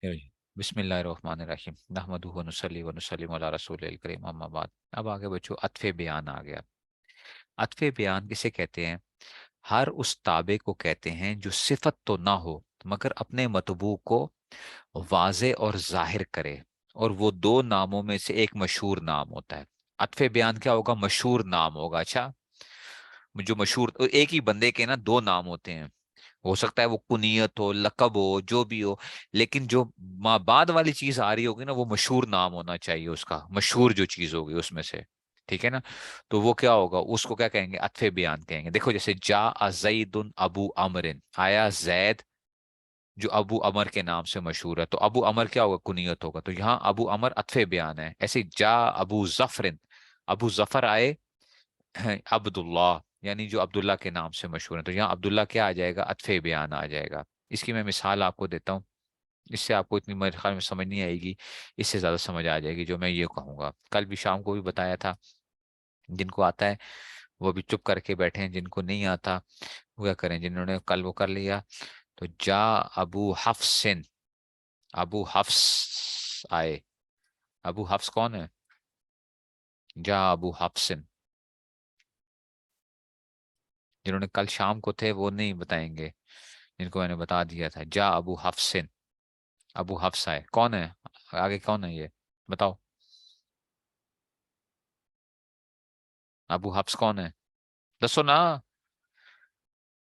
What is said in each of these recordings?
بسم اللہ الرحمن الرحیم نحمدہ ونصلی ونسلم علی رسول الکریم اما بعد۔ اب آگے بچو، عطف بیان آ گیا۔ عطف بیان کسے کہتے ہیں؟ ہر اس تابع کو کہتے ہیں جو صفت تو نہ ہو مگر اپنے مطبوع کو واضح اور ظاہر کرے، اور وہ دو ناموں میں سے ایک مشہور نام ہوتا ہے۔ عطف بیان کیا ہوگا؟ مشہور نام ہوگا۔ اچھا، جو مشہور ایک ہی بندے کے نا دو نام ہوتے ہیں، ہو سکتا ہے وہ کنیت ہو، لقب ہو، جو بھی ہو، لیکن جو ماں بعد والی چیز آ رہی ہوگی نا، وہ مشہور نام ہونا چاہیے اس کا، مشہور جو چیز ہوگی اس میں سے، ٹھیک ہے نا؟ تو وہ کیا ہوگا؟ اس کو کیا کہیں گے؟ عطف بیان کہیں گے۔ دیکھو جیسے جا زید ابو امرن، آیا زید جو ابو امر کے نام سے مشہور ہے، تو ابو امر کیا ہوگا؟ کنیت ہوگا، تو یہاں ابو امر عطف بیان ہے۔ ایسے جا ابو ظفرن، ابو ظفر آئے عبداللہ، یعنی جو عبداللہ کے نام سے مشہور ہے، تو یہاں عبداللہ کیا آ جائے گا؟ عطف بیان آ جائے گا۔ اس کی میں مثال آپ کو دیتا ہوں، اس سے آپ کو اتنی میرے خیال میں سمجھ نہیں آئے گی، اس سے زیادہ سمجھ آ جائے گی جو میں یہ کہوں گا۔ کل بھی شام کو بھی بتایا تھا، جن کو آتا ہے وہ بھی چپ کر کے بیٹھے ہیں، جن کو نہیں آتا وہ کیا کریں؟ جنہوں نے کل وہ کر لیا، تو جا ابو حفصن، ابو حفص آئے۔ ابو حفص کون ہے؟ جا ابو حفصن۔ جنہوں نے کل شام کو تھے وہ نہیں بتائیں گے، جن کو میں نے بتا دیا تھا۔ جا ابو حفصن، ابو حفص ہے، کون ہے آگے؟ کون ہے یہ بتاؤ؟ ابو حفص کون ہے؟ دسو نا،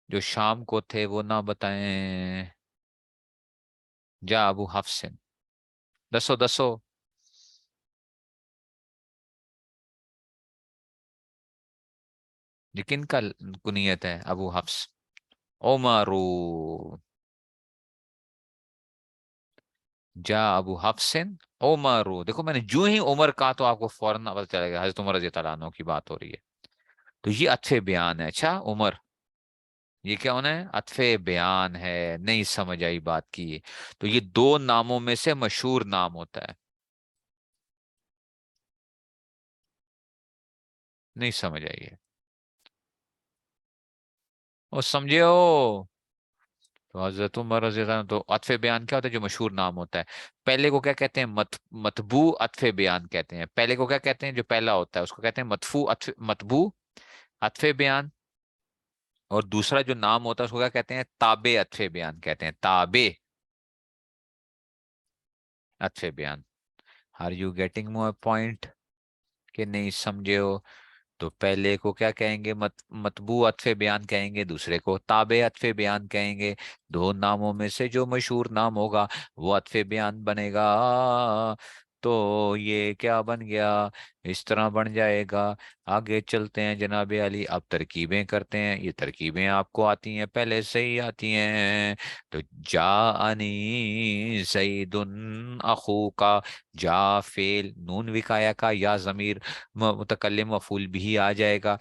جو شام کو تھے وہ نہ بتائیں۔ جا ابو حفص، دسو دسو۔ یہ کن کا کنیت ہے ابو حفص؟ عمرو، جا ابو حفص عمرو۔ دیکھو میں نے جو ہی عمر کہا تو آپ کو فوراً پتہ چلے گا حضرت عمر رضی اللہ عنہ کی بات ہو رہی ہے، تو یہ عطف بیان ہے۔ اچھا عمر، یہ کیا ہونا ہے؟ عطف بیان ہے۔ نہیں سمجھ آئی بات کی؟ تو یہ دو ناموں میں سے مشہور نام ہوتا ہے۔ نہیں سمجھ آئی ہے؟ وہ سمجھے ہو؟ تو حضرت عمر رضی اللہ عنہ، تو عطف بیان کیا ہوتا ہے؟ جو مشہور نام ہوتا ہے۔ پہلے کو کیا کہتے ہیں؟ مطبوع عطف بیان کہتے ہیں۔ پہلے کو کیا کہتے ہیں؟ جو پہلا ہوتا ہے اس کو کہتے ہیں مطبوع عطف بیان، اور دوسرا جو نام ہوتا ہے اس کو کیا کہتے ہیں؟ تابع عطف بیان کہتے ہیں، تابع عطف بیان۔ Are you getting my point کہ نہیں سمجھے ہو؟ تو پہلے کو کیا کہیں گے؟ مطبوع عطف بیان کہیں گے، دوسرے کو تابع عطف بیان کہیں گے۔ دو ناموں میں سے جو مشہور نام ہوگا وہ عطف بیان بنے گا۔ تو یہ کیا بن گیا؟ اس طرح بن جائے گا۔ آگے چلتے ہیں جناب علی، اب ترکیبیں کرتے ہیں۔ یہ ترکیبیں آپ کو آتی ہیں، پہلے سے ہی آتی ہیں۔ تو جاءنی زید اخو کا، جا فعل، نون وقایا کا، یا ضمیر متکلم مفعول بھی آ جائے گا،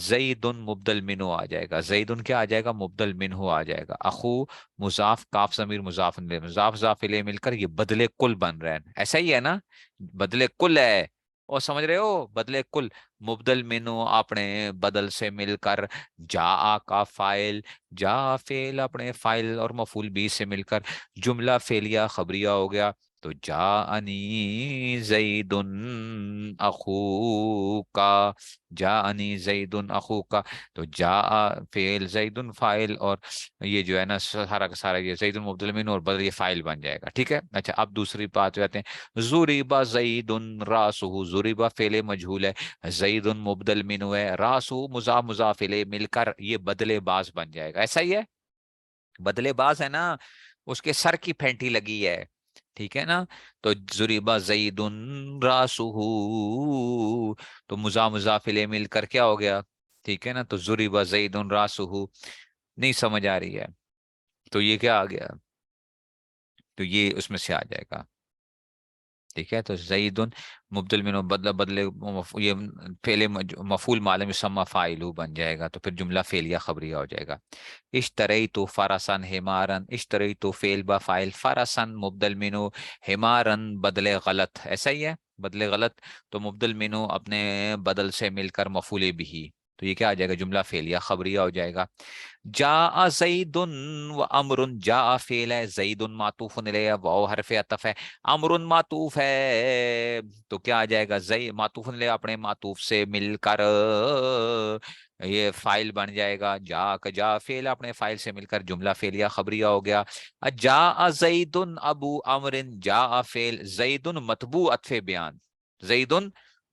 زید مبدل منہ آ جائے گا، زید کیا آ جائے گا؟ مبدل منہ آ جائے گا، اخو مضاف، کاف ضمیر مضاف الیہ، مضاف مضاف الیہ مل کر یہ بدلے کل بن رہے ہیں۔ ایسا ہی ہے نا؟ بدلے کل ہے، اور سمجھ رہے ہو؟ بدلے کل، مبدل منہ اپنے بدل سے مل کر، جا کا فائل، جا فعل اپنے فائل اور مفعول بھی سے مل کر جملہ فعلیہ خبریہ ہو گیا۔ تو جاءنی زید اخوکا، جاءنی زید اخوکا، تو جاء فعل، زید فاعل، اور یہ جو ہے نا سارا کا سارا یہ زید مبدل منہ اور بدل یہ فاعل بن جائے گا، ٹھیک ہے؟ اچھا اب دوسری بات جاتے ہیں، ضرب زید راسہ، ضرب فعل مجہول ہے، زید مبدل منہ ہے، راسہ مضاف مضاف الیہ مل کر یہ بدل باز بن جائے گا۔ ایسا ہی ہے؟ بدلے باز ہے نا، اس کے سر کی پھینٹی لگی ہے، ٹھیک ہے نا؟ تو ضریبا زید راسہ، تو مضاف الیہ مل کر کیا ہو گیا؟ ٹھیک ہے نا؟ تو ضریبا زید راسہ، نہیں سمجھ آ رہی ہے؟ تو یہ کیا آ گیا؟ تو یہ اس میں سے آ جائے گا، ٹھیک ہے؟ تو زید مبدل منہ بدلہ بدلے یہ فعل مفعول معلوم یسمى فاعلہ بن جائے گا، تو پھر جملہ فعلیہ خبریہ ہو جائے گا۔ اشتریت فرسا حمارا، اشتریت فعل با فاعل، فرسا مبدل منہ، حمارا بدلے غلط، ایسا ہی ہے؟ بدلے غلط، تو مبدل منہ اپنے بدل سے مل کر مفعول بھی، تو یہ کیا آ جائے گا؟ جملہ فعلیہ خبریہ ہو جائے گا. جاء زید و امر، جاء فعل ہے، زید معطوف علیہ، واو حرف عطف ہے، امر معطوف ہے، تو کیا آ جائے گا؟ زید معطوف علیہ اپنے معطوف سے مل کر یہ فائل بن جائے گا. جا کا جا فعل اپنے فائل سے مل کر جملہ فعلیہ خبریہ ہو گیا. جاء زید ابو امر، جاء فعل، زید متبوع عطف بیان، زید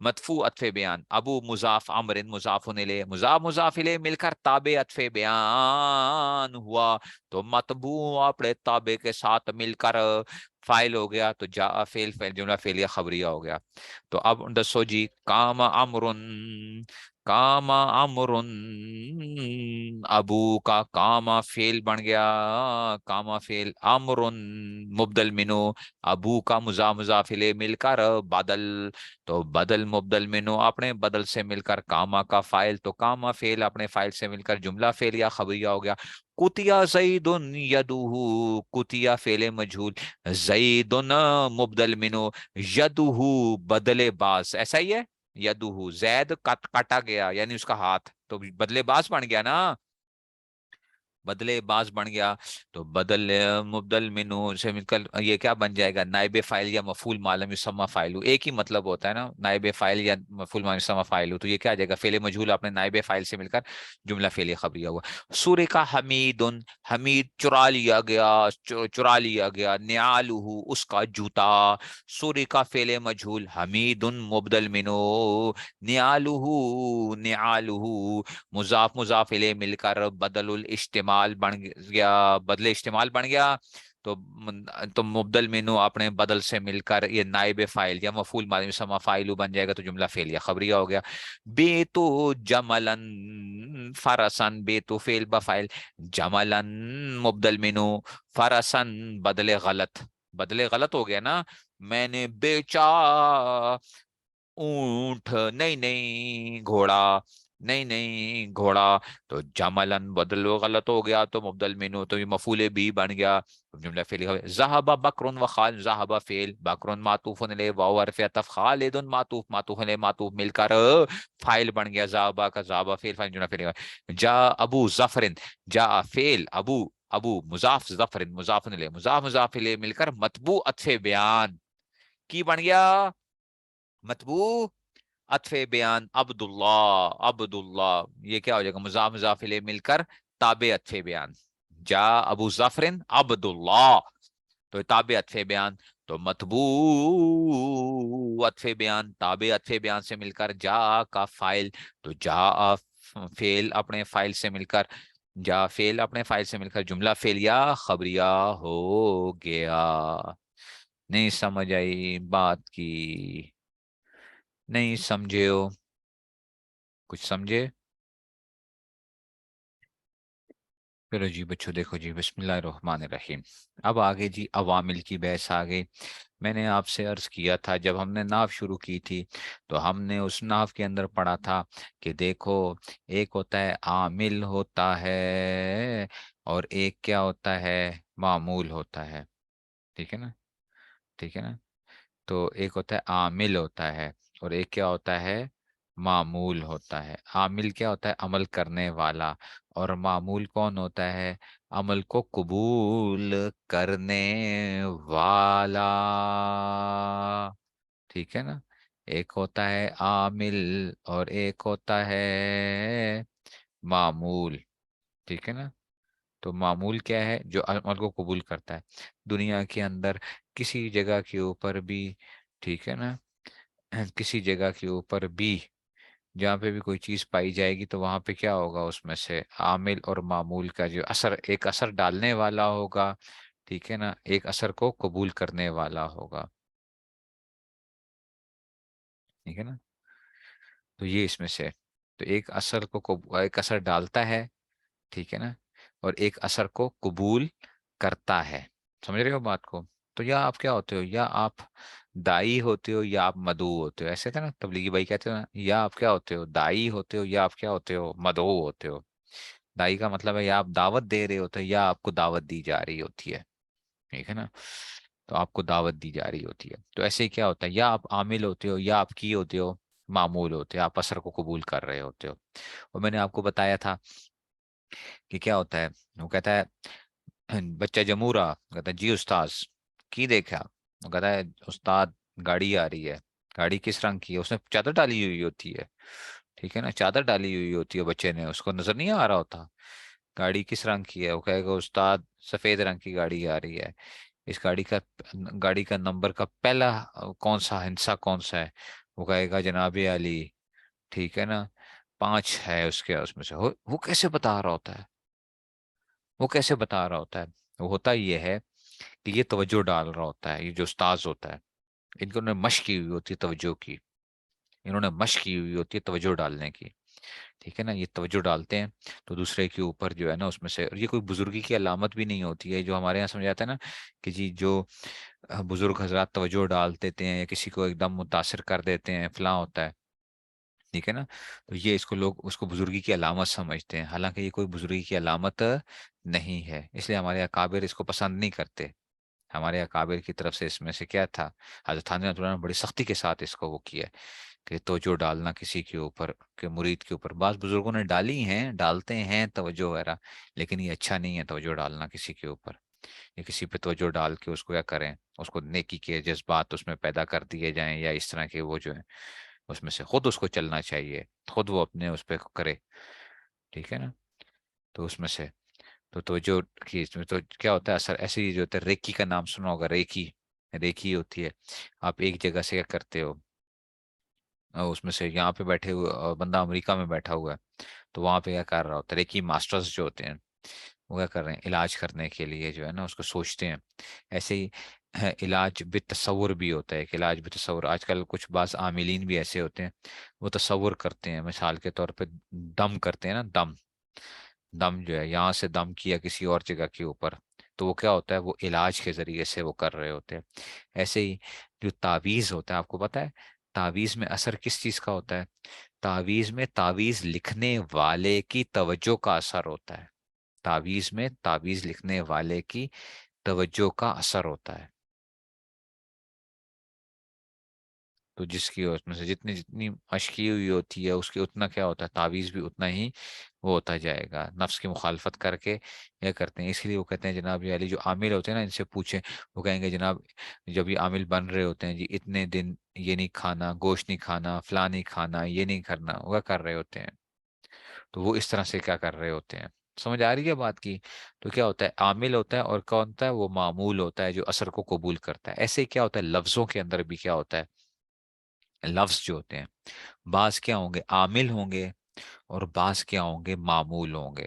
مدفوع عطف بیان، ابو مضاف، امر مضاف الیہ، مضاف مضاف الیہ مل کر تابع عطف بیان ہوا، تو متبوع اپنے تابع کے ساتھ مل کر فائل ہو گیا. تو جاء فعل، فعل جملہ فعلیہ خبریہ ہو گیا. تو اب دسو جی، کام امر، کام امر، ابو کا کام فعل بن گیا، کام فعل، امر مبدل منو، ابو کا مضاف مضاف الیہ مل کر بدل، تو بدل مبدل منو اپنے بدل سے مل کر کاما کا فائل، تو کاما فعل اپنے فائل سے مل کر جملہ فعلیہ خبریہ ہو گیا. کتیا زید یدہ، کتیا فعل مجہول، زید مبدل منو، یدہ بدل باز، ایسا ہی ہے، یدہ زید کاٹا گیا یعنی اس کا ہاتھ، تو بدلے باز بن گیا نا، بدلے باز بن گیا. تو بدل مبدل منو سے مل کر یہ کیا بن جائے گا؟ نائب فاعل یا مفعول ما لم یسمى فاعل، ایک ہی مطلب ہوتا ہے نا، نائب فاعل یا مفعول ما لم یسمى فاعل. تو یہ کیا آ جائے گا؟ فعل مجہول اپنے نائب فاعل سے مل کر جملہ فعلیہ خبریہ ہوا. سورہ کا حمید، حمید چرا لیا گیا، چرا لیا گیا، نعالہ اس کا جوتا، سورہ کا فعل مجہول، حمید مبدل منو، نعالہ، نعالہ مضاف مضاف الیہ مل کر بدل الاشتمال بن گیا، بدل اشتمال بن گیا. تو مبدل منو اپنے بدل سے مل کر یہ نائب فاعل یا مفعول ما لم یسمى فاعل بن جائے گا، تو جملہ فعلیہ خبریہ ہو گیا. بیتو جملن فرسن، بیتو فعل بفاعل، جملن مبدل منو، فرسن بدل غلط، بدلے غلط ہو گیا نا، میں نے بیچا اونٹ، نہیں نہیں گھوڑا، نہیں نہیں گھوڑا، تو جملن بدل غلط ہو گیا، تو مبدل منو تو یہ مفعول بھی بن گیا، جملہ فعلی. ذهب بکر و خالد، ذهب فعل، بکر معطوف علیہ، واو حرف عطف، خالد معطوف، معطوف علیہ معطوف مل کر فاعل بن گیا، ذهب کا ذهب فعل، فاعل جملہ فعلی. جاء ابو ظفر، جاء فعل، ابو، ابو مضاف، ظفر مضاف علیہ، مضاف مضاف علیہ مل کر متبوع عطف بیان کی بن گیا، متبوع عطف بیان، عبداللہ، عبداللہ یہ کیا ہو جائے گا؟ مضاف مضاف الیہ مل کر تابع عطف بیان. جا ابو ظفر عبداللہ، تو تابع عطف بیان، تو متبوع عطف بیان، تابع عطف بیان سے مل کر جا کا فائل، تو جا فعل اپنے فائل سے مل کر، جا فعل اپنے فائل سے مل کر جملہ فعلیہ خبریہ ہو گیا. نہیں سمجھ آئی بات کی؟ نہیں سمجھے ہو؟ کچھ سمجھے؟ چلو جی بچوں، دیکھو جی، بسم اللہ الرحمن الرحیم. اب آگے جی عوامل کی بحث آ گئی. میں نے آپ سے عرض کیا تھا جب ہم نے نحو شروع کی تھی، تو ہم نے اس نحو کے اندر پڑھا تھا کہ دیکھو، ایک ہوتا ہے عامل ہوتا ہے، اور ایک کیا ہوتا ہے؟ معمول ہوتا ہے. ٹھیک ہے نا؟ ٹھیک ہے نا؟ تو ایک ہوتا ہے عامل ہوتا ہے، اور ایک کیا ہوتا ہے؟ معمول ہوتا ہے. عامل کیا ہوتا ہے؟ عمل کرنے والا. اور معمول کون ہوتا ہے؟ عمل کو قبول کرنے والا. ٹھیک ہے نا؟ ایک ہوتا ہے عامل اور ایک ہوتا ہے معمول. ٹھیک ہے نا؟ تو معمول کیا ہے؟ جو عمل کو قبول کرتا ہے. دنیا کے اندر کسی جگہ کے اوپر بھی، ٹھیک ہے نا، کسی جگہ کے اوپر بھی جہاں پہ بھی کوئی چیز پائی جائے گی، تو وہاں پہ کیا ہوگا؟ اس میں سے عامل اور معمول کا جو اثر، ایک اثر ڈالنے والا ہوگا، ٹھیک ہے نا، ایک اثر کو قبول کرنے والا ہوگا. ٹھیک ہے نا؟ تو یہ اس میں سے، تو ایک اثر کو ایک اثر ڈالتا ہے، ٹھیک ہے نا، اور ایک اثر کو قبول کرتا ہے. سمجھ رہے ہو بات کو؟ تو یا آپ کیا ہوتے ہو؟ یا آپ دائی ہوتے ہو یا آپ مدعو ہوتے ہو. ایسے تھا نا، تبلیغی بھائی کہتے ہو نا، یا آپ کیا ہوتے ہو؟ دائی ہوتے ہو یا آپ کیا ہوتے ہو؟ مدعو ہوتے ہو. دائی کا مطلب ہے یا آپ دعوت دے رہے ہوتے ہو یا آپ کو دعوت دی جا رہی ہوتی ہے. ٹھیک ہے نا؟ تو آپ کو دعوت دی جا رہی ہوتی ہے. تو ایسے ہی کیا ہوتا ہے؟ یا آپ عامل ہوتے ہو یا آپ کی ہوتے ہو معمول ہوتے ہیں، آپ اثر کو قبول کر رہے ہوتے ہو. اور میں نے آپ کو بتایا تھا کہ کیا ہوتا ہے. وہ کہتا ہے بچہ جمورا، کہتا ہے جی استاذ کی دیکھا. وہ کہتا ہے استاد گاڑی آ رہی ہے. گاڑی کس رنگ کی ہے؟ اس نے چادر ڈالی ہوئی ہوتی ہے، ٹھیک ہے نا، چادر ڈالی ہوئی ہوتی ہے بچے نے، اس کو نظر نہیں آ رہا ہوتا گاڑی کس رنگ کی ہے. وہ کہے گا استاد سفید رنگ کی گاڑی آ رہی ہے. اس گاڑی کا نمبر کا پہلا کون سا ہندسہ کون سا ہے؟ وہ کہے گا جناب علی، ٹھیک ہے نا، 5 ہے اس میں سے. وہ کیسے بتا رہا ہوتا ہے؟ وہ کیسے بتا رہا ہوتا ہے؟ وہ ہوتا یہ ہے کہ یہ توجہ ڈال رہا ہوتا ہے. یہ جو استاذ ہوتا ہے، ان کو نے مشق کی ہوئی ہوتی ہے توجہ کی، انہوں نے مشق کی ہوئی ہوتی ہے توجہ ڈالنے کی، ٹھیک ہے نا. یہ توجہ ڈالتے ہیں تو دوسرے کے اوپر جو ہے نا اس میں سے، اور یہ کوئی بزرگی کی علامت بھی نہیں ہوتی ہے جو ہمارے یہاں سمجھاتا ہے نا کہ جی جو بزرگ حضرات توجہ ڈال دیتے ہیں یا کسی کو ایک دم متاثر کر دیتے ہیں فلاں ہوتا ہے، ٹھیک ہے نا. تو یہ اس کو لوگ اس کو بزرگی کی علامت سمجھتے ہیں، حالانکہ یہ کوئی بزرگی کی علامت نہیں ہے. اس لیے ہمارے اکابر اس کو پسند نہیں کرتے. ہمارے اکابر کی طرف سے اس میں سے کیا تھا، حضرت تھانوی رحمۃ اللہ نے بڑی سختی کے ساتھ اس کو وہ کیا کہ توجہ ڈالنا کسی کے اوپر، کہ مرید کے اوپر. بعض بزرگوں نے ڈالی ہیں، ڈالتے ہیں توجہ وغیرہ، لیکن یہ اچھا نہیں ہے توجہ ڈالنا کسی کے اوپر. یا کسی پہ توجہ ڈال کے اس کو کیا کریں، اس کو نیکی کے جذبات اس میں پیدا کر دیے جائیں، یا اس طرح کے وہ جو ہیں اس میں سے خود اس کو چلنا چاہیے، خود وہ اپنے اس پہ کرے، ٹھیک ہے نا. تو اس میں سے تو توجہ کی اس میں تو کیا ہوتا ہے اثر ایسے ہی جو ہوتا ہے. ریکی کا نام سنا ہوگا، ریکی، ریکی ہوتی ہے. آپ ایک جگہ سے کیا کرتے ہو، اس میں سے یہاں پہ بیٹھے ہوئے بندہ امریکہ میں بیٹھا ہوا ہے، تو وہاں پہ کیا کر رہا ہوتا ہے، ریکی ماسٹرز جو ہوتے ہیں وہ کیا کر رہے ہیں، علاج کرنے کے لیے جو ہے نا اس کو سوچتے ہیں. ایسے ہی علاج بتصور بھی ہوتا ہے. کہ علاج بتصور، آج کل کچھ بعض عاملین بھی ایسے ہوتے ہیں وہ تصور کرتے ہیں، مثال کے طور پہ دم کرتے ہیں نا، دم، دم جو ہے یہاں سے دم کیا کسی اور جگہ کے اوپر، تو وہ کیا ہوتا ہے، وہ علاج کے ذریعے سے وہ کر رہے ہوتے ہیں. ایسے ہی جو تعویذ ہوتا ہے، آپ کو پتا ہے تعویذ میں اثر کس چیز کا ہوتا ہے؟ تعویذ میں تعویذ لکھنے والے کی توجہ کا اثر ہوتا ہے. تعویذ میں تعویذ لکھنے والے کی توجہ کا اثر ہوتا ہے. تو جس کی اس میں سے جتنی جتنی مشقی ہوئی ہوتی ہے اس کی اتنا کیا ہوتا ہے، تعویذ بھی اتنا ہی وہ ہوتا جائے گا. نفس کی مخالفت کر کے یہ کرتے ہیں. اس لیے وہ کہتے ہیں جناب یہ علی جو عامل ہوتے ہیں نا ان سے پوچھیں، وہ کہیں گے جناب جب یہ عامل بن رہے ہوتے ہیں جی اتنے دن یہ نہیں کھانا، گوشت نہیں کھانا، فلاں نہیں کھانا، یہ نہیں کرنا، وہ کر رہے ہوتے ہیں. تو وہ اس طرح سے کیا کر رہے ہوتے ہیں. سمجھ آ رہی ہے بات کی؟ تو کیا ہوتا ہے، عامل ہوتا ہے اور کون ہوتا ہے، وہ معمول ہوتا ہے جو اثر کو قبول کرتا ہے. ایسے ہی کیا ہوتا ہے لفظوں کے اندر بھی کیا ہوتا ہے، لفظ جو ہوتے ہیں بعض کیا ہوں گے عامل ہوں گے، اور بعض کیا ہوں گے معمول ہوں گے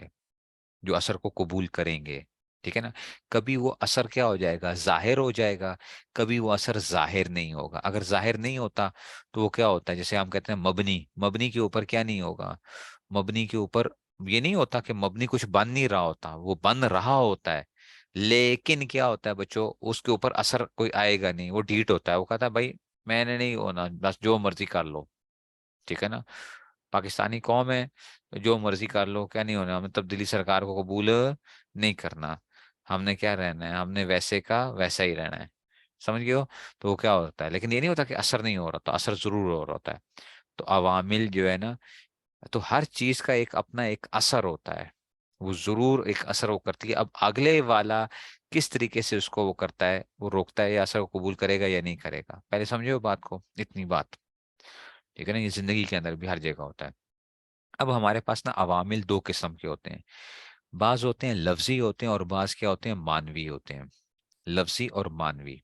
جو اثر کو قبول کریں گے، ٹھیک ہے نا. کبھی وہ اثر کیا ہو جائے گا، ظاہر ہو جائے گا، کبھی وہ اثر ظاہر نہیں ہوگا. اگر ظاہر نہیں ہوتا تو وہ کیا ہوتا ہے، جیسے ہم کہتے ہیں مبنی، مبنی کے اوپر کیا نہیں ہوگا، مبنی کے اوپر یہ نہیں ہوتا کہ مبنی کچھ بن نہیں رہا ہوتا، وہ بن رہا ہوتا ہے، لیکن کیا ہوتا ہے بچوں اس کے اوپر اثر کوئی آئے گا نہیں، وہ ڈھیٹ ہوتا ہے. وہ کہتا ہے بھائی میں نے نہیں ہونا، بس جو مرضی کر لو، ٹھیک ہے نا. پاکستانی قوم ہے، جو مرضی کر لو، کیا نہیں ہونا، ہمیں تبدیلی سرکار کو قبول نہیں کرنا، ہم نے کیا رہنا ہے، ہم نے ویسے کا ویسا ہی رہنا ہے. سمجھ گئے ہو؟ تو وہ کیا ہوتا ہے، لیکن یہ نہیں ہوتا کہ اثر نہیں ہو رہا، تو اثر ضرور ہو رہا ہوتا ہے. تو عوامل جو ہے نا، تو ہر چیز کا ایک اپنا ایک اثر ہوتا ہے، وہ ضرور ایک اثر وہ کرتی ہے. اب اگلے والا کس طریقے سے اس کو وہ کرتا ہے، وہ روکتا ہے یا اثر کو قبول کرے گا یا نہیں کرے گا. پہلے سمجھو بات کو، اتنی بات، ٹھیک ہے نا. یہ زندگی کے اندر بھی ہر جگہ ہوتا ہے. اب ہمارے پاس نا عوامل دو قسم کے ہوتے ہیں، بعض ہوتے ہیں لفظی ہوتے ہیں اور بعض کیا ہوتے ہیں مانوی ہوتے ہیں. لفظی اور مانوی.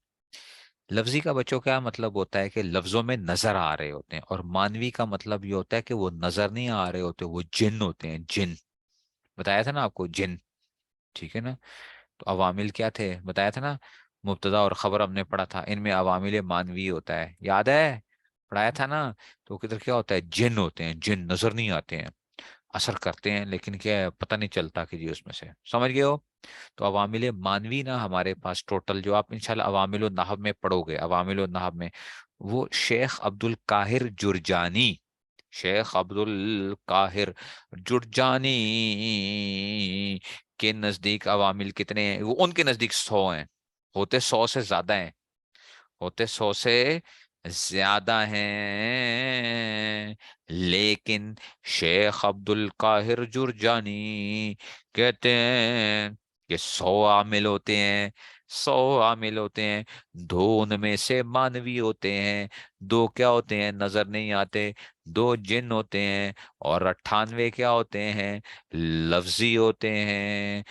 لفظی کا بچوں کیا مطلب ہوتا ہے کہ لفظوں میں نظر آ رہے ہوتے ہیں، اور مانوی کا مطلب یہ ہوتا ہے کہ وہ نظر نہیں آ رہے ہوتے، وہ جن ہوتے ہیں، جن. بتایا تھا نا آپ کو، جن، ٹھیک ہے نا. تو عوامل کیا تھے بتایا تھا نا، مبتدا اور خبر ہم نے پڑھا تھا، ان میں عوامل مانوی ہوتا ہے، یاد ہے پڑھایا تھا نا. تو کدھر کیا ہوتا ہے، جن ہوتے ہیں، جن نظر نہیں آتے ہیں، اثر کرتے ہیں لیکن کیا ہے پتہ نہیں چلتا کہ جی اس میں سے. سمجھ گئے ہو؟ تو عوامل مانوی نا ہمارے پاس ٹوٹل جو آپ انشاءاللہ عوامل النحو میں پڑھو گے، عوامل النحو میں وہ شیخ عبد القاہر جرجانی، شیخ عبد القاہر جرجانی کے نزدیک عوامل کتنے ہیں، وہ ان کے نزدیک 100 ہیں. ہوتے 100 سے زیادہ ہیں، ہوتے 100 سے زیادہ ہیں، لیکن شیخ عبد القاہر جرجانی کہتے ہیں کہ 100 عامل ہوتے ہیں، 100 عامل ہوتے ہیں، 2 ان میں سے مانوی ہوتے ہیں، 2 کیا ہوتے ہیں نظر نہیں آتے، 2 جن ہوتے ہیں، اور 98 کیا ہوتے ہیں لفظی ہوتے ہیں،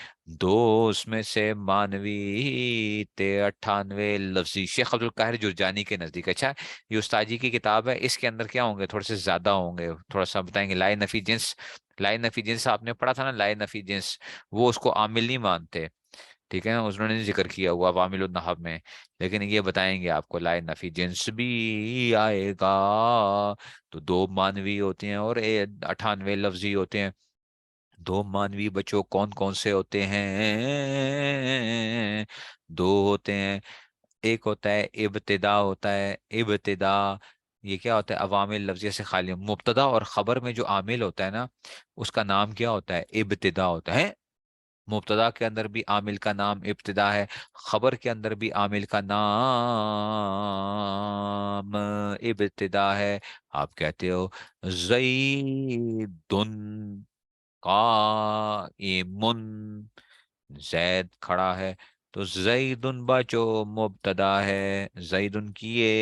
2 اس میں سے مانوی تے 98 لفظی۔ شیخ عبد القاہر جرجانی کے نزدیک، اچھا یہ استاد جی کی کتاب ہے، اس کے اندر کیا ہوں گے تھوڑے سے زیادہ ہوں گے، تھوڑا سا بتائیں گے۔ لائے نفی جنس، لائے نفی جنس آپ نے پڑھا تھا نا، لائے نفی جنس، وہ اس کو عامل نہیں مانتے، ٹھیک ہے نا، انہوں نے ذکر کیا ہوا عوامل النحو میں، لیکن یہ بتائیں گے آپ کو لائے نفی جنس بھی آئے گا تو 2 مانوی ہوتے ہیں اور 98 لفظی ہوتے ہیں۔ 2 مانوی بچوں کون کون سے ہوتے ہیں؟ 2 ہوتے ہیں، ایک ہوتا ہے ابتدا، ہوتا ہے ابتدا، یہ کیا ہوتا ہے عوامل لفظیہ سے خالی، مبتدا اور خبر میں جو عامل ہوتا ہے نا اس کا نام کیا ہوتا ہے ابتدا ہوتا ہے۔ مبتدا کے اندر بھی عامل کا نام ابتدا ہے، خبر کے اندر بھی عامل کا نام ابتدا ہے۔ آپ کہتے ہو زیدن قائمن، زید کھڑا ہے، تو زیدن بچو مبتدا ہے، زیدن کیے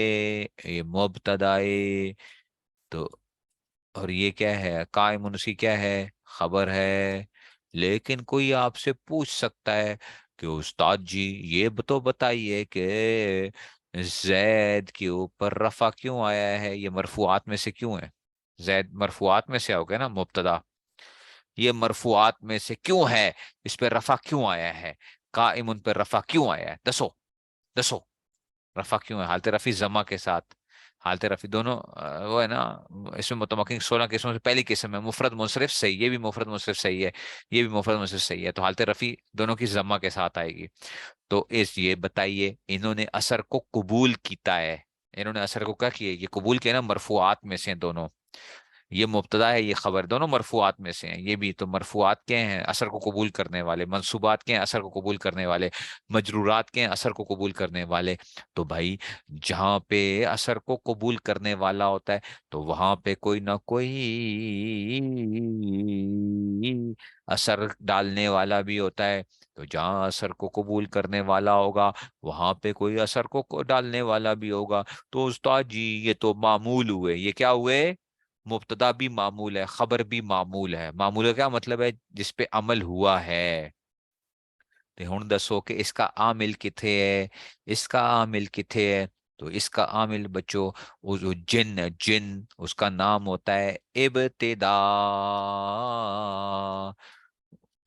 یہ مبتدا ہے، تو اور یہ کیا ہے قائمن، اسی کیا ہے خبر ہے۔ لیکن کوئی آپ سے پوچھ سکتا ہے کہ استاد جی یہ تو بتائیے کہ زید کے اوپر رفع کیوں آیا ہے، یہ مرفوعات میں سے کیوں ہے؟ زید مرفوعات میں سے ہوگا نا مبتدا، یہ مرفوعات میں سے کیوں ہے، اس پہ رفع کیوں آیا ہے، قائم پہ رفع کیوں آیا ہے، دسو دسو، رفع کیوں ہے حالت رفع ضمہ کے ساتھ، حالت رفع دونوں وہ ہے نا، اس میں متمکن 16 قسموں سے پہلی قسم ہے مفرد منصرف صحیح، یہ بھی مفرد منصرف صحیح ہے، یہ بھی مفرد منصرف صحیح ہے، تو حالت رفع دونوں کی ضمہ کے ساتھ آئے گی۔ تو اس یہ بتائیے انہوں نے اثر کو قبول کیتا ہے، انہوں نے اثر کو کیا کیا، یہ قبول کیا نا، مرفوعات میں سے ہیں دونوں، یہ مبتدا ہے یہ خبر، دونوں مرفوعات میں سے ہیں، یہ بھی تو مرفوعات کے ہیں اثر کو قبول کرنے والے، منصوبات کے ہیں اثر کو قبول کرنے والے، مجرورات کے ہیں اثر کو قبول کرنے والے۔ تو بھائی جہاں پہ اثر کو قبول کرنے والا ہوتا ہے تو وہاں پہ کوئی نہ کوئی اثر ڈالنے والا بھی ہوتا ہے، تو جہاں اثر کو قبول کرنے والا ہوگا وہاں پہ کوئی اثر کو ڈالنے والا بھی ہوگا۔ تو استاد جی یہ تو معمول ہوئے، یہ کیا ہوئے، مبتدا بھی معمول ہے، خبر بھی معمول ہے۔ معمول کا کیا مطلب ہے، جس پہ عمل ہوا ہے۔ تو ہن دسو کہ اس کا عامل کتھے ہے، اس کا عامل کتھے ہے؟ تو اس کا عامل بچو وہ جو جن ہے، جن اس کا نام ہوتا ہے ابتدا،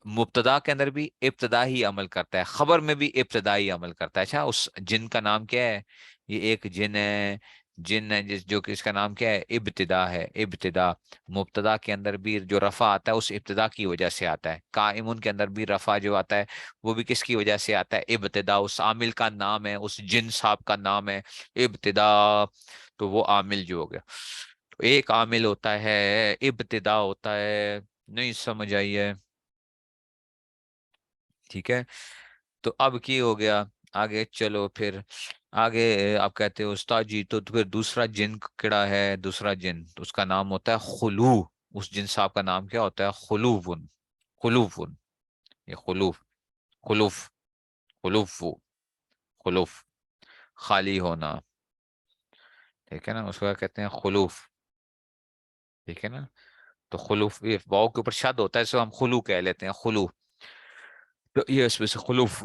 مبتدا کے اندر بھی ابتدا ہی عمل کرتا ہے، خبر میں بھی ابتدا ہی عمل کرتا ہے۔ اچھا اس جن کا نام کیا ہے، یہ ایک جن ہے، جن ہے جو کہ اس کا نام کیا ہے ابتدا ہے، ابتدا مبتدا کے اندر بھی جو رفع آتا ہے اس ابتدا کی وجہ سے آتا ہے، قائمون کے اندر بھی رفع جو آتا ہے وہ بھی کس کی وجہ سے آتا ہے، ابتدا، اس عامل کا نام ہے، اس جن صاحب کا نام ہے ابتدا، تو وہ عامل جو ہو گیا، تو ایک عامل ہوتا ہے ابتدا ہوتا ہے، نہیں سمجھ آئی ہے؟ ٹھیک ہے، تو اب کی ہو گیا، آگے چلو پھر آگے، آپ کہتے ہو استاد جی تو پھر دوسرا جن کیڑا ہے، دوسرا جن اس کا نام ہوتا ہے خلو، اس جن صاحب کا نام کیا ہوتا ہے خلوفن، خلوفن، یہ خلوف، خلوف، خلوف، خلوف، خالی ہونا، ٹھیک ہے نا، اس کو کیا کہتے ہیں خلوف، ٹھیک ہے نا، تو خلوف یہ واؤ کے اوپر شد ہوتا ہے، سو ہم خلو کہہ لیتے ہیں، خلو، تو یہ اس میں سے خلوف،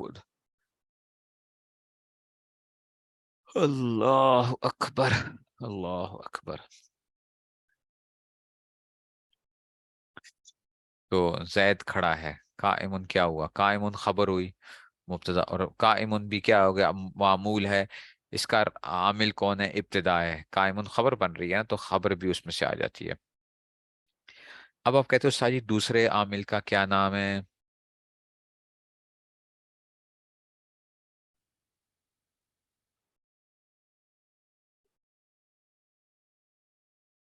اللہ اکبر، اللہ اکبر۔ تو زید کھڑا ہے، قائمن کیا ہوا، قائمن خبر ہوئی مبتدا، اور قائمن بھی کیا ہو گیا معمول ہے، اس کا عامل کون ہے ابتدا ہے، قائمن خبر بن رہی ہے نا تو خبر بھی اس میں سے آ جاتی ہے۔ اب آپ کہتے ہو ساجی دوسرے عامل کا کیا نام ہے؟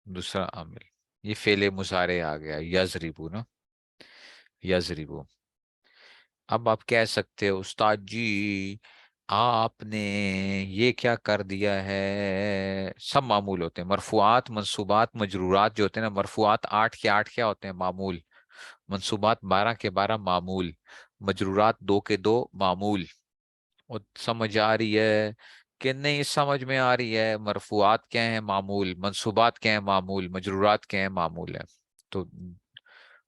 دوسرا عامل یہ فعل مضارع آ گیا، یضربو نا، یضربو۔ اب آپ کہہ سکتے ہو استاد جی آپ نے یہ کیا کر دیا ہے، سب معمول ہوتے ہیں. مرفوعات، منصوبات، مجرورات جو ہوتے ہیں نا، مرفوعات 8 کے 8 کیا ہوتے ہیں؟ معمول. منصوبات 12 کے 12 معمول. مجرورات 2 کے 2 معمول. اور سمجھ آ رہی ہے کہ نہیں سمجھ میں آ رہی ہے؟ مرفوعات کیا ہیں؟ معمول. منصوبات کیا ہیں؟ معمول. مجرورات کیا ہیں؟ معمول ہے. تو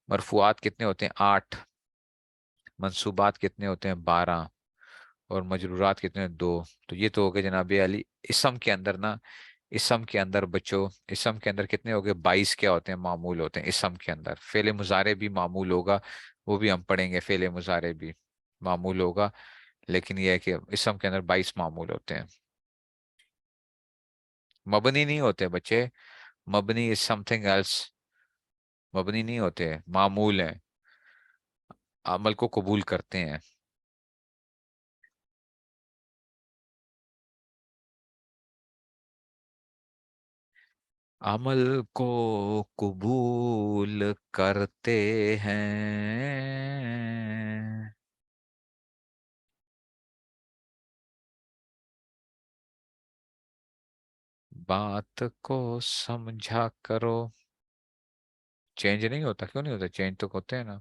مرفوعات کتنے ہوتے ہیں؟ 8. منصوبات کتنے ہوتے ہیں؟ 12. اور مجرورات کتنے ہیں؟ 2. تو یہ تو ہو گئے جناب علی اسم کے اندر نا. اسم کے اندر بچوں، اسم کے اندر کتنے ہو گئے؟ 22 کیا ہوتے ہیں؟ معمول ہوتے ہیں اسم کے اندر. فعل مضارع بھی معمول ہوگا، وہ بھی ہم پڑھیں گے. فعل مضارع بھی معمول ہوگا، لیکن یہ ہے کہ اسم کے اندر 22 معمول ہوتے ہیں. مبنی نہیں ہوتے بچے. مبنی از سم تھنگ ایلس. مبنی نہیں ہوتے، معمول ہیں، عمل کو قبول کرتے ہیں. عمل کو قبول کرتے ہیں. بات کو سمجھا کرو. چینج نہیں ہوتا؟ کیوں نہیں ہوتا؟ چینج تو ہوتے ہیں نا.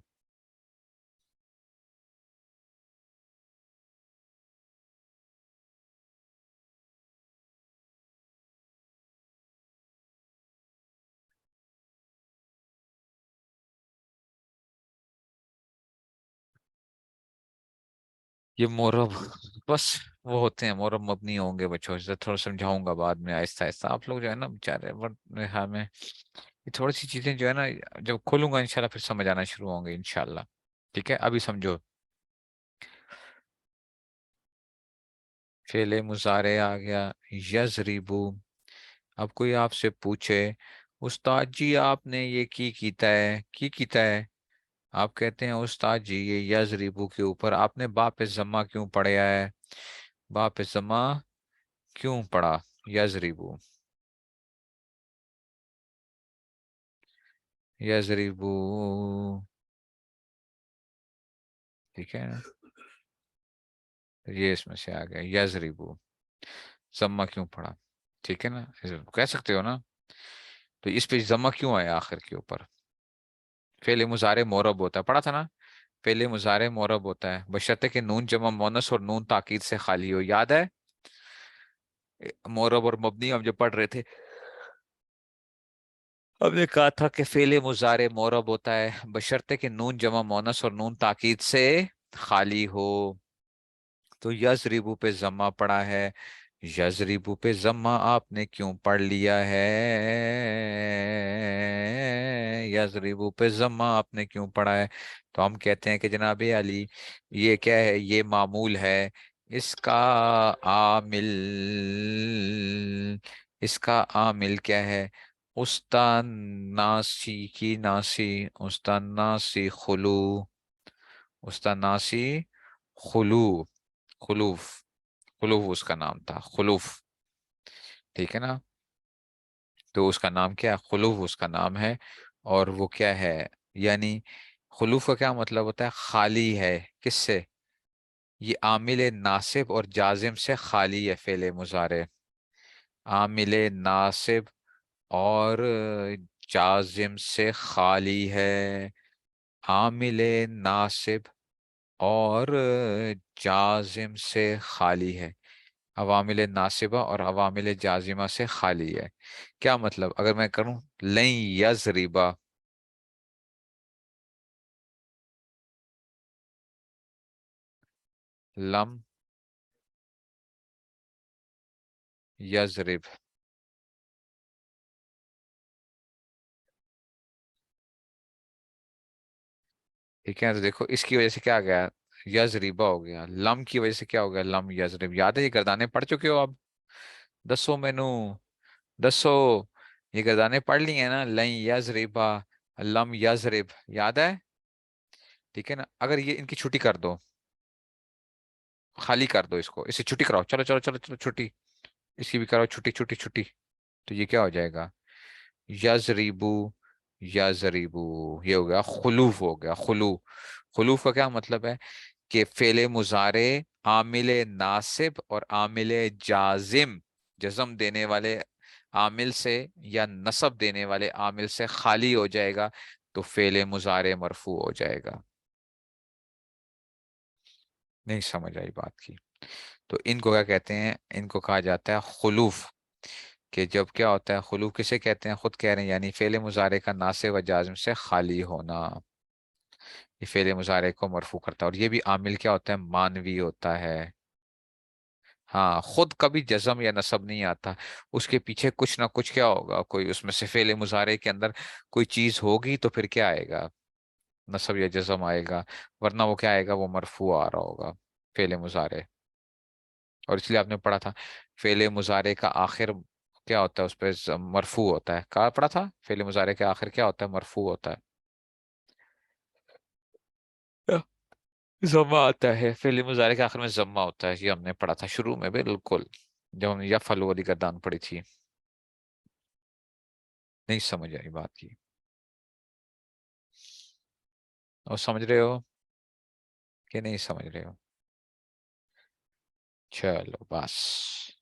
یہ مورب بس وہ ہوتے ہیں، مورب مبنی ہوں گے بچوں سے. تھوڑا سمجھاؤں گا بعد میں آہستہ آہستہ. آپ لوگ جو ہے نا بیچارے ہاں میں یہ تھوڑی سی چیزیں جو ہے نا، جب کھولوں گا انشاءاللہ پھر سمجھ آنا شروع ہوں گے انشاءاللہ. ٹھیک ہے ابھی سمجھو. فعل مضارع آ گیا یضربو. اب کوئی آپ سے پوچھے استاد جی آپ نے یہ کی کیتا ہے، کی کیتا ہے. آپ کہتے ہیں استاد جی یہ یضربو کے اوپر آپ نے با پہ ضمہ کیوں پڑھا ہے؟ با پہ ضمہ کیوں پڑھا؟ یضربو. یضربو. ٹھیک ہے نا، یہ اس میں سے آ گیا یضربو. ضمہ کیوں پڑھا؟ ٹھیک ہے نا، کہہ سکتے ہو نا. تو اس پہ ضمہ کیوں آیا آخر کے اوپر؟ فعل مضارع معرب ہوتا ہے، پڑھا تھا نا. فعل مضارع معرب ہوتا ہے بشرطے کہ نون جمع مونس اور نون تاکید سے خالی ہو. یاد ہے معرب اور مبنی ہم جو پڑھ رہے تھے، ہم نے کہا تھا کہ فعل مضارع معرب ہوتا ہے بشرطے کہ نون جمع مونس اور نون تاکید سے خالی ہو. تو یضربو پہ ضمہ پڑا ہے. یضربو پہ ضمہ آپ نے کیوں پڑھ لیا ہے؟ یضربو پہ ضمہ آپ نے کیوں پڑھا ہے؟ تو ہم کہتے ہیں کہ جناب علی یہ کیا ہے؟ یہ معمول ہے. اس کا عامل، اس کا عامل کیا ہے؟ استاناسی کی ناسی. استاناسی خلو. استاناسی خلو. خلوف. خلوف اس کا نام تھا، خلوف. ٹھیک ہے نا. تو اس کا نام کیا ہے؟ خلوف اس کا نام ہے. اور وہ کیا ہے؟ یعنی خلوف کا کیا مطلب ہوتا ہے؟ خالی ہے. کس سے؟ یہ عامل ناصب اور جازم سے خالی ہے فعل مضارع. عامل ناصب اور جازم سے خالی ہے. عامل ناصب اور جازم سے خالی ہے. عوامل ناصبہ اور عوامل جازمہ سے خالی ہے. کیا مطلب؟ اگر میں کروں لن یضربا. لم یضرب. ٹھیک ہے تو دیکھو اس کی وجہ سے کیا آ گیا؟ یضربا ہو گیا. لم کی وجہ سے کیا ہو گیا؟ لم یضرب. یاد ہے یہ گردانے پڑھ چکے ہو اب؟ دسو مینو، دسو. یہ گردانے پڑھ لی ہیں نا، لن یضربا، لم یضرب. یاد ہے؟ ٹھیک ہے نا. اگر یہ ان کی چھٹی کر دو، خالی کر دو اس کو، اسے چھٹی کراؤ. چلو چلو چلو چلو چھٹی. اس کی بھی کرو چھٹی چھٹی چھٹی. تو یہ کیا ہو جائے گا؟ یضربو. یضربو. یہ ہو گیا خلوف. ہو گیا خلو. خلوف کا کیا مطلب ہے؟ کہ فعل مضارع عامل ناصب اور عامل جازم، جزم دینے والے عامل سے یا نصب دینے والے عامل سے خالی ہو جائے گا تو فعل مضارع مرفوع ہو جائے گا۔ نہیں سمجھ آئی بات کی؟ تو ان کو کیا کہتے ہیں؟ ان کو کہا جاتا ہے خلوف۔ کہ جب کیا ہوتا ہے خلوف کسے کہتے ہیں؟ خود کہہ رہے ہیں، یعنی فعل مضارع کا ناصب و جازم سے خالی ہونا، یہ فعل مضارع کو مرفوع کرتا ہے۔ اور یہ بھی عامل کیا ہوتا ہے؟ مانوی ہوتا ہے۔ ہاں، خود کبھی جزم یا نصب نہیں آتا، اس کے پیچھے کچھ نہ کچھ کیا ہوگا، کوئی اس میں سے فعل مضارع کے اندر کوئی چیز ہوگی تو پھر کیا آئے گا؟ نصب یا جزم آئے گا، ورنہ وہ کیا آئے گا؟ وہ مرفوع آ رہا ہوگا فعل مضارع۔ اور اس لیے آپ نے پڑھا تھا فعل مضارع کا آخر کیا ہوتا ہے؟ اس پہ مرفوع ہوتا ہے، کہا پڑھا تھا فعل مضارع کے آخر کیا ہوتا ہے؟ مرفوع ہوتا ہے، ضمہ آتا ہے، فعل مضارع کے آخر میں ضمہ ہوتا ہے، یہ ہم نے پڑھا تھا شروع میں بالکل، جب ہم نے یفعل والی گردان پڑھی تھی۔ نہیں سمجھ آئی بات کی؟ اور سمجھ رہے ہو کہ نہیں سمجھ رہے ہو؟ چلو بس۔